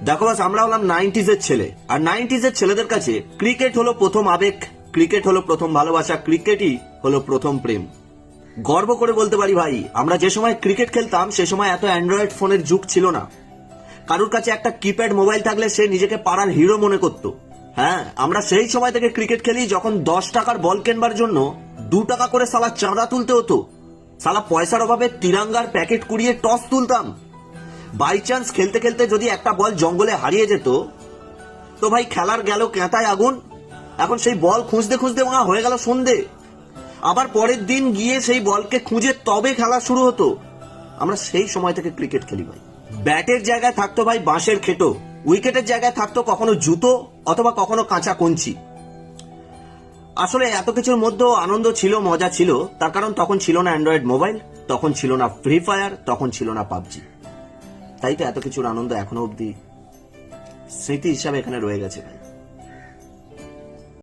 দেখো বাস, আমরা হলাম 90s এর ছেলে, আর 90s এর ছেলেদের কাছে ক্রিকেট হলো প্রথম আবেগ, ক্রিকেট হলো প্রথম ভালোবাসা, ক্রিকেটই হলো প্রথম প্রেম। গর্ব করে বলতে পারি ভাই, আমরা যে সময় ক্রিকেট খেলতাম সে সময় এত অ্যান্ড্রয়েড ফোনের যুগ ছিল না। কারুর কাছে একটা কিপ্যাড মোবাইল থাকলে সে নিজেকে পাড়ার হিরো মনে করত। হ্যাঁ, আমরা সেই সময় থেকে ক্রিকেট খেলি যখন 10 টাকার বল কেনবার জন্য 2 টাকা করে সালা চাঁদা তুলতে হতো। সালা পয়সার অভাবে তিরাঙ্গার প্যাকেট কুড়িয়ে টস তুলতাম। বাই চান্স খেলতে খেলতে যদি একটা বল জঙ্গলে হারিয়ে যেত তো ভাই খেলার গেল ক্যাঁতায় আগুন। এখন সেই বল খুঁজতে খুঁজতে হয়ে গেল সন্ধে। আবার পরের দিন গিয়ে সেই বলকে খুঁজে তবে খেলা শুরু হতো। আমরা সেই সময় থেকে ক্রিকেট খেলি ভাই। ব্যাটের জায়গায় থাকতো ভাই বাঁশের খেটো, উইকেটের জায়গায় থাকতো কখনো জুতো অথবা কখনো কাঁচা কঞ্চি। আসলে এত কিছুর মধ্যেও আনন্দ ছিল, মজা ছিল, তার কারণ তখন ছিল না অ্যান্ড্রয়েড মোবাইল, তখন ছিল না ফ্রি ফায়ার, তখন ছিল না পাবজি। তাই তো এত কিছুর আনন্দ এখনো অব্দি স্মৃতি হিসাবে এখানে রয়ে গেছে ভাই।